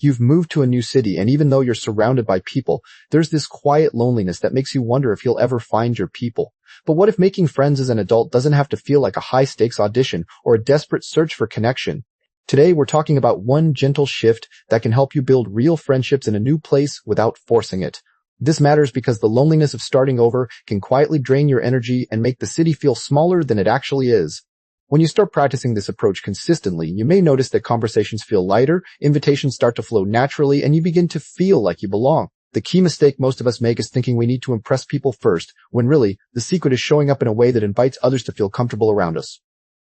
You've moved to a new city, and even though you're surrounded by people, there's this quiet loneliness that makes you wonder if you'll ever find your people. But what if making friends as an adult doesn't have to feel like a high-stakes audition or a desperate search for connection? Today, we're talking about one gentle shift that can help you build real friendships in a new place without forcing it. This matters because the loneliness of starting over can quietly drain your energy and make the city feel smaller than it actually is. When you start practicing this approach consistently, you may notice that conversations feel lighter, invitations start to flow naturally, and you begin to feel like you belong. The key mistake most of us make is thinking we need to impress people first, when really, the secret is showing up in a way that invites others to feel comfortable around us.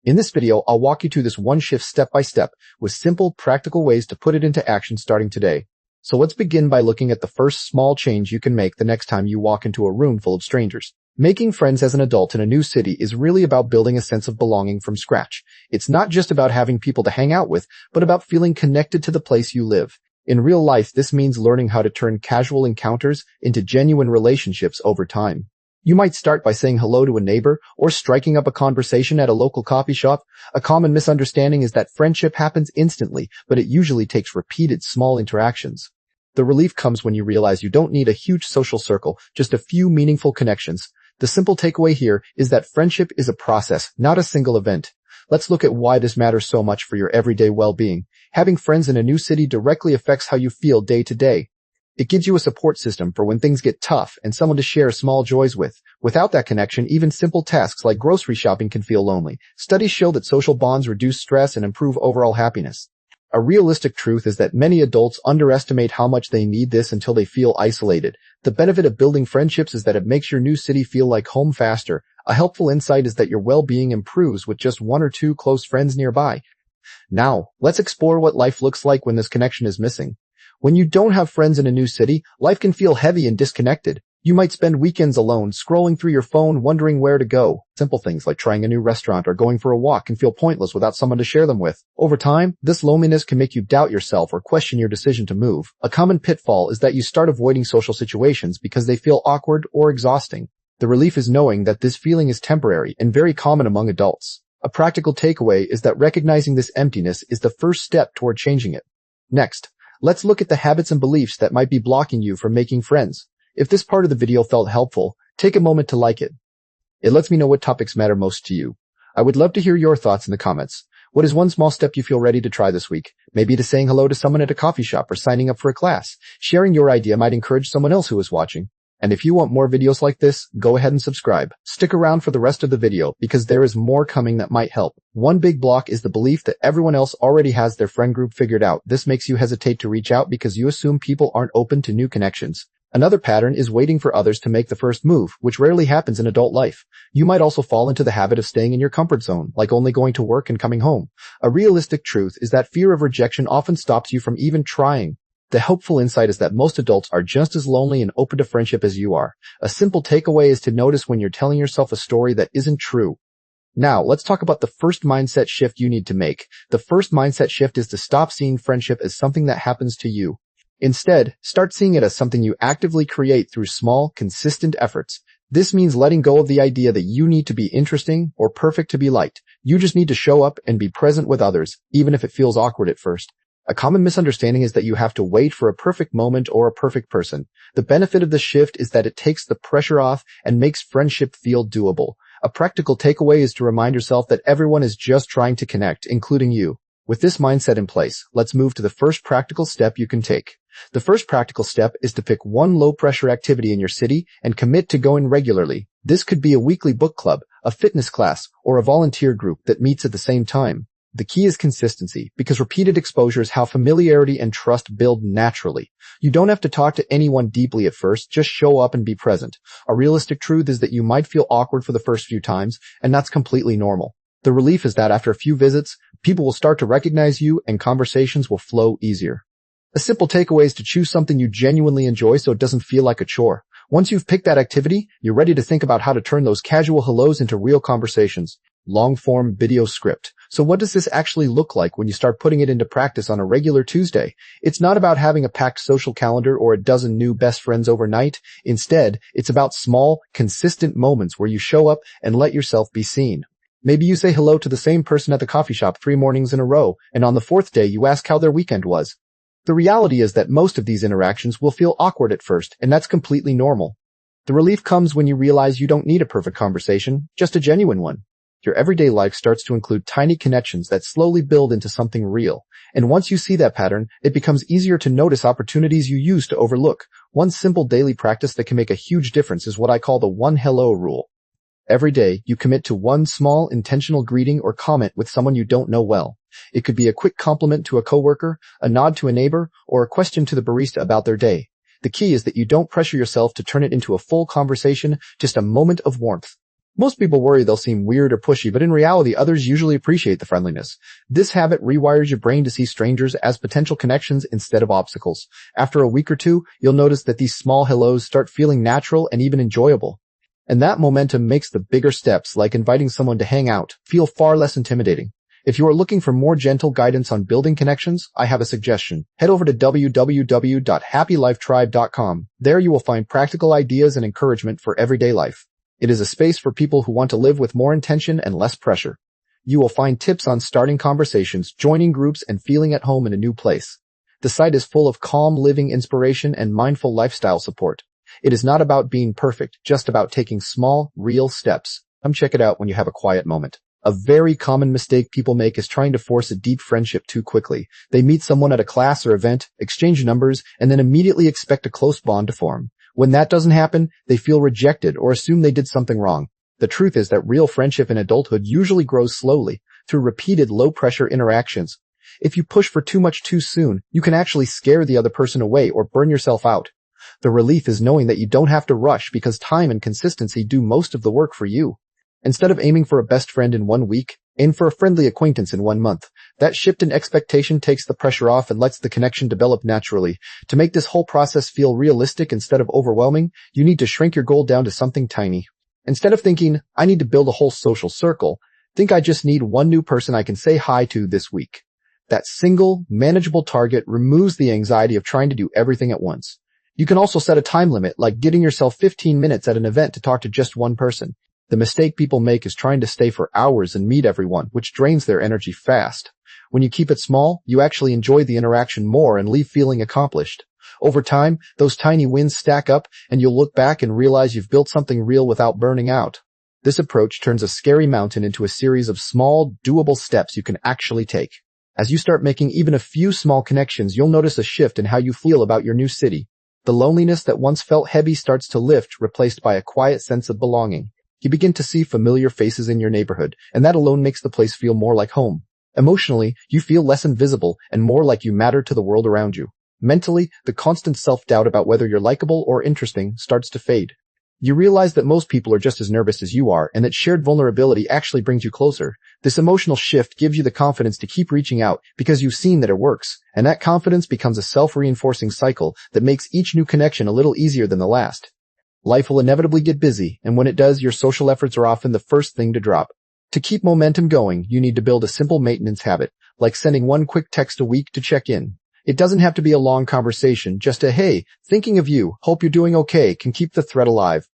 In this video, I'll walk you through this one shift step by step, with simple, practical ways to put it into action starting today. So let's begin by looking at the first small change you can make the next time you walk into a room full of strangers. Making friends as an adult in a new city is really about building a sense of belonging from scratch. It's not just about having people to hang out with, but about feeling connected to the place you live. In real life, this means learning how to turn casual encounters into genuine relationships over time. You might start by saying hello to a neighbor or striking up a conversation at a local coffee shop. A common misunderstanding is that friendship happens instantly, but it usually takes repeated small interactions. The relief comes when you realize you don't need a huge social circle, just a few meaningful connections. The simple takeaway here is that friendship is a process, not a single event. Let's look at why this matters so much for your everyday well-being. Having friends in a new city directly affects how you feel day to day. It gives you a support system for when things get tough and someone to share small joys with. Without that connection, even simple tasks like grocery shopping can feel lonely. Studies show that social bonds reduce stress and improve overall happiness. A realistic truth is that many adults underestimate how much they need this until they feel isolated. The benefit of building friendships is that it makes your new city feel like home faster. A helpful insight is that your well-being improves with just one or two close friends nearby. Now, let's explore what life looks like when this connection is missing. When you don't have friends in a new city, life can feel heavy and disconnected. You might spend weekends alone, scrolling through your phone, wondering where to go. Simple things like trying a new restaurant or going for a walk can feel pointless without someone to share them with. Over time, this loneliness can make you doubt yourself or question your decision to move. A common pitfall is that you start avoiding social situations because they feel awkward or exhausting. The relief is knowing that this feeling is temporary and very common among adults. A practical takeaway is that recognizing this emptiness is the first step toward changing it. Next, let's look at the habits and beliefs that might be blocking you from making friends. If this part of the video felt helpful, take a moment to like it. It lets me know what topics matter most to you. I would love to hear your thoughts in the comments. What is one small step you feel ready to try this week? Maybe it is saying hello to someone at a coffee shop or signing up for a class. Sharing your idea might encourage someone else who is watching. And if you want more videos like this, go ahead and subscribe. Stick around for the rest of the video because there is more coming that might help. One big block is the belief that everyone else already has their friend group figured out. This makes you hesitate to reach out because you assume people aren't open to new connections. Another pattern is waiting for others to make the first move, which rarely happens in adult life. You might also fall into the habit of staying in your comfort zone, like only going to work and coming home. A realistic truth is that fear of rejection often stops you from even trying. The helpful insight is that most adults are just as lonely and open to friendship as you are. A simple takeaway is to notice when you're telling yourself a story that isn't true. Now, let's talk about the first mindset shift you need to make. The first mindset shift is to stop seeing friendship as something that happens to you. Instead, start seeing it as something you actively create through small, consistent efforts. This means letting go of the idea that you need to be interesting or perfect to be liked. You just need to show up and be present with others, even if it feels awkward at first. A common misunderstanding is that you have to wait for a perfect moment or a perfect person. The benefit of this shift is that it takes the pressure off and makes friendship feel doable. A practical takeaway is to remind yourself that everyone is just trying to connect, including you. With this mindset in place, let's move to the first practical step you can take. The first practical step is to pick one low-pressure activity in your city and commit to going regularly. This could be a weekly book club, a fitness class, or a volunteer group that meets at the same time. The key is consistency, because repeated exposure is how familiarity and trust build naturally. You don't have to talk to anyone deeply at first, just show up and be present. A realistic truth is that you might feel awkward for the first few times, and that's completely normal. The relief is that after a few visits, people will start to recognize you and conversations will flow easier. A simple takeaway is to choose something you genuinely enjoy so it doesn't feel like a chore. Once you've picked that activity, you're ready to think about how to turn those casual hellos into real conversations. Long-form video script. So what does this actually look like when you start putting it into practice on a regular Tuesday? It's not about having a packed social calendar or a dozen new best friends overnight. Instead, it's about small, consistent moments where you show up and let yourself be seen. Maybe you say hello to the same person at the coffee shop 3 mornings in a row, and on the 4th day you ask how their weekend was. The reality is that most of these interactions will feel awkward at first, and that's completely normal. The relief comes when you realize you don't need a perfect conversation, just a genuine one. Your everyday life starts to include tiny connections that slowly build into something real. And once you see that pattern, it becomes easier to notice opportunities you used to overlook. One simple daily practice that can make a huge difference is what I call the one hello rule. Every day, you commit to one small, intentional greeting or comment with someone you don't know well. It could be a quick compliment to a coworker, a nod to a neighbor, or a question to the barista about their day. The key is that you don't pressure yourself to turn it into a full conversation, just a moment of warmth. Most people worry they'll seem weird or pushy, but in reality, others usually appreciate the friendliness. This habit rewires your brain to see strangers as potential connections instead of obstacles. After a week or two, you'll notice that these small hellos start feeling natural and even enjoyable. And that momentum makes the bigger steps, like inviting someone to hang out, feel far less intimidating. If you are looking for more gentle guidance on building connections, I have a suggestion. Head over to www.happylifetribe.com. There you will find practical ideas and encouragement for everyday life. It is a space for people who want to live with more intention and less pressure. You will find tips on starting conversations, joining groups, and feeling at home in a new place. The site is full of calm living inspiration and mindful lifestyle support. It is not about being perfect, just about taking small, real steps. Come check it out when you have a quiet moment. A very common mistake people make is trying to force a deep friendship too quickly. They meet someone at a class or event, exchange numbers, and then immediately expect a close bond to form. When that doesn't happen, they feel rejected or assume they did something wrong. The truth is that real friendship in adulthood usually grows slowly, through repeated low-pressure interactions. If you push for too much too soon, you can actually scare the other person away or burn yourself out. The relief is knowing that you don't have to rush because time and consistency do most of the work for you. Instead of aiming for a best friend in 1 week, aim for a friendly acquaintance in 1 month. That shift in expectation takes the pressure off and lets the connection develop naturally. To make this whole process feel realistic instead of overwhelming, you need to shrink your goal down to something tiny. Instead of thinking, I need to build a whole social circle, think I just need one new person I can say hi to this week. That single, manageable target removes the anxiety of trying to do everything at once. You can also set a time limit, like giving yourself 15 minutes at an event to talk to just one person. The mistake people make is trying to stay for hours and meet everyone, which drains their energy fast. When you keep it small, you actually enjoy the interaction more and leave feeling accomplished. Over time, those tiny wins stack up, and you'll look back and realize you've built something real without burning out. This approach turns a scary mountain into a series of small, doable steps you can actually take. As you start making even a few small connections, you'll notice a shift in how you feel about your new city. The loneliness that once felt heavy starts to lift, replaced by a quiet sense of belonging. You begin to see familiar faces in your neighborhood, and that alone makes the place feel more like home. Emotionally, you feel less invisible and more like you matter to the world around you. Mentally, the constant self-doubt about whether you're likable or interesting starts to fade. You realize that most people are just as nervous as you are, and that shared vulnerability actually brings you closer. This emotional shift gives you the confidence to keep reaching out because you've seen that it works, and that confidence becomes a self-reinforcing cycle that makes each new connection a little easier than the last. Life will inevitably get busy, and when it does, your social efforts are often the first thing to drop. To keep momentum going, you need to build a simple maintenance habit, like sending one quick text a week to check in. It doesn't have to be a long conversation, just a "Hey, thinking of you, hope you're doing okay" can keep the thread alive.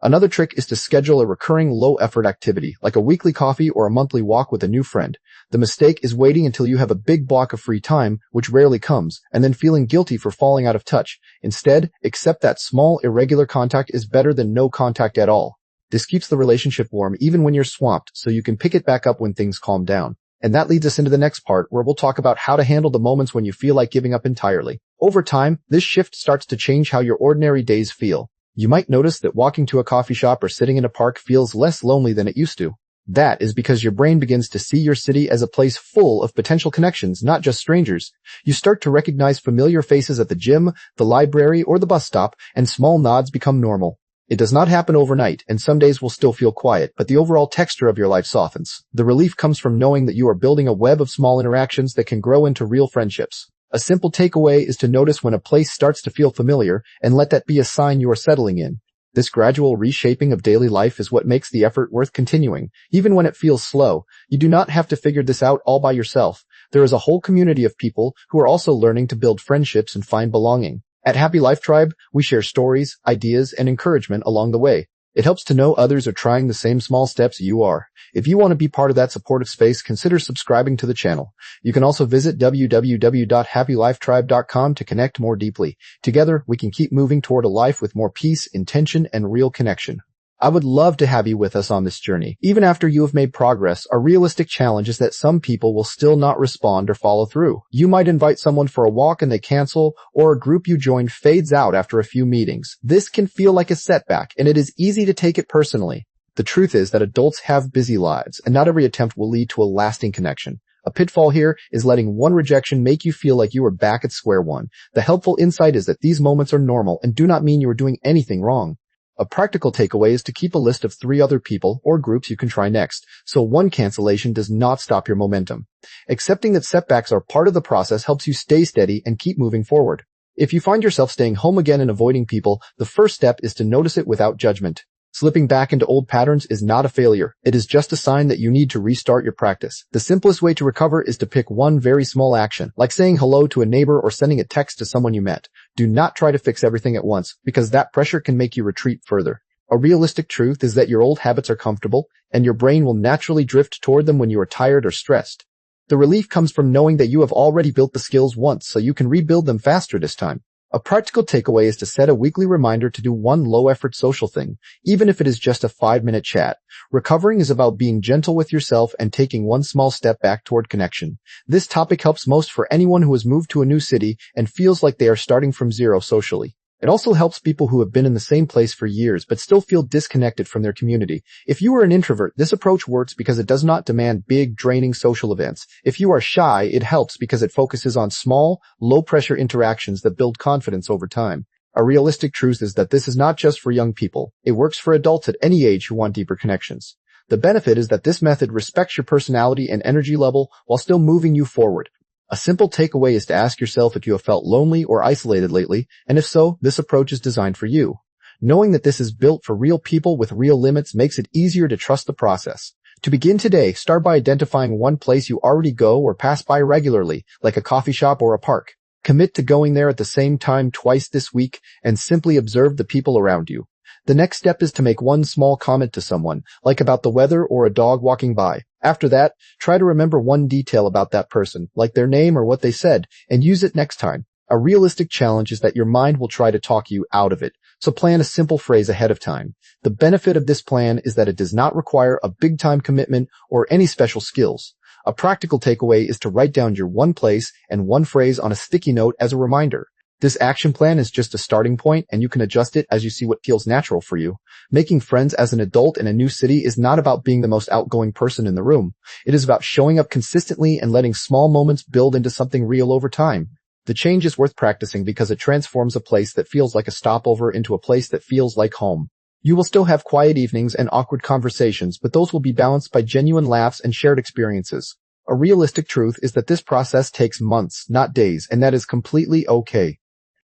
Another trick is to schedule a recurring low-effort activity, like a weekly coffee or a monthly walk with a new friend. The mistake is waiting until you have a big block of free time, which rarely comes, and then feeling guilty for falling out of touch. Instead, accept that small, irregular contact is better than no contact at all. This keeps the relationship warm even when you're swamped, so you can pick it back up when things calm down. And that leads us into the next part, where we'll talk about how to handle the moments when you feel like giving up entirely. Over time, this shift starts to change how your ordinary days feel. You might notice that walking to a coffee shop or sitting in a park feels less lonely than it used to. That is because your brain begins to see your city as a place full of potential connections, not just strangers. You start to recognize familiar faces at the gym, the library, or the bus stop, and small nods become normal. It does not happen overnight, and some days will still feel quiet, but the overall texture of your life softens. The relief comes from knowing that you are building a web of small interactions that can grow into real friendships. A simple takeaway is to notice when a place starts to feel familiar and let that be a sign you are settling in. This gradual reshaping of daily life is what makes the effort worth continuing. Even when it feels slow, you do not have to figure this out all by yourself. There is a whole community of people who are also learning to build friendships and find belonging. At Happy Life Tribe, we share stories, ideas, and encouragement along the way. It helps to know others are trying the same small steps you are. If you want to be part of that supportive space, consider subscribing to the channel. You can also visit www.happylifetribe.com to connect more deeply. Together, we can keep moving toward a life with more peace, intention, and real connection. I would love to have you with us on this journey. Even after you have made progress, a realistic challenge is that some people will still not respond or follow through. You might invite someone for a walk and they cancel, or a group you joined fades out after a few meetings. This can feel like a setback, and it is easy to take it personally. The truth is that adults have busy lives, and not every attempt will lead to a lasting connection. A pitfall here is letting one rejection make you feel like you are back at square one. The helpful insight is that these moments are normal and do not mean you are doing anything wrong. A practical takeaway is to keep a list of 3 other people or groups you can try next, so one cancellation does not stop your momentum. Accepting that setbacks are part of the process helps you stay steady and keep moving forward. If you find yourself staying home again and avoiding people, the first step is to notice it without judgment. Slipping back into old patterns is not a failure. It is just a sign that you need to restart your practice. The simplest way to recover is to pick one very small action, like saying hello to a neighbor or sending a text to someone you met. Do not try to fix everything at once, because that pressure can make you retreat further. A realistic truth is that your old habits are comfortable, and your brain will naturally drift toward them when you are tired or stressed. The relief comes from knowing that you have already built the skills once, so you can rebuild them faster this time. A practical takeaway is to set a weekly reminder to do one low-effort social thing, even if it is just a 5-minute chat. Recovering is about being gentle with yourself and taking one small step back toward connection. This topic helps most for anyone who has moved to a new city and feels like they are starting from zero socially. It also helps people who have been in the same place for years but still feel disconnected from their community. If you are an introvert, this approach works because it does not demand big, draining social events. If you are shy, it helps because it focuses on small, low-pressure interactions that build confidence over time. A realistic truth is that this is not just for young people. It works for adults at any age who want deeper connections. The benefit is that this method respects your personality and energy level while still moving you forward. A simple takeaway is to ask yourself if you have felt lonely or isolated lately, and if so, this approach is designed for you. Knowing that this is built for real people with real limits makes it easier to trust the process. To begin today, start by identifying one place you already go or pass by regularly, like a coffee shop or a park. Commit to going there at the same time twice this week and simply observe the people around you. The next step is to make one small comment to someone, like about the weather or a dog walking by. After that, try to remember one detail about that person, like their name or what they said, and use it next time. A realistic challenge is that your mind will try to talk you out of it, so plan a simple phrase ahead of time. The benefit of this plan is that it does not require a big-time commitment or any special skills. A practical takeaway is to write down your one place and one phrase on a sticky note as a reminder. This action plan is just a starting point, and you can adjust it as you see what feels natural for you. Making friends as an adult in a new city is not about being the most outgoing person in the room. It is about showing up consistently and letting small moments build into something real over time. The change is worth practicing because it transforms a place that feels like a stopover into a place that feels like home. You will still have quiet evenings and awkward conversations, but those will be balanced by genuine laughs and shared experiences. A realistic truth is that this process takes months, not days, and that is completely okay.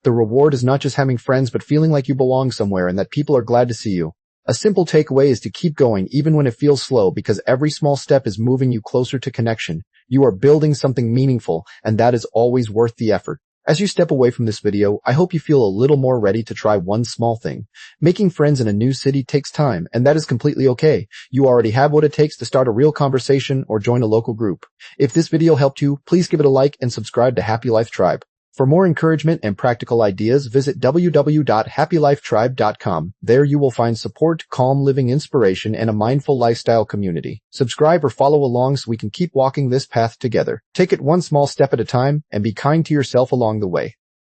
The reward is not just having friends, but feeling like you belong somewhere and that people are glad to see you. A simple takeaway is to keep going even when it feels slow, because every small step is moving you closer to connection. You are building something meaningful, and that is always worth the effort. As you step away from this video, I hope you feel a little more ready to try one small thing. Making friends in a new city takes time, and that is completely okay. You already have what it takes to start a real conversation or join a local group. If this video helped you, please give it a like and subscribe to Happy Life Tribe. For more encouragement and practical ideas, visit www.happylifetribe.com. There you will find support, calm living inspiration, and a mindful lifestyle community. Subscribe or follow along so we can keep walking this path together. Take it one small step at a time and be kind to yourself along the way.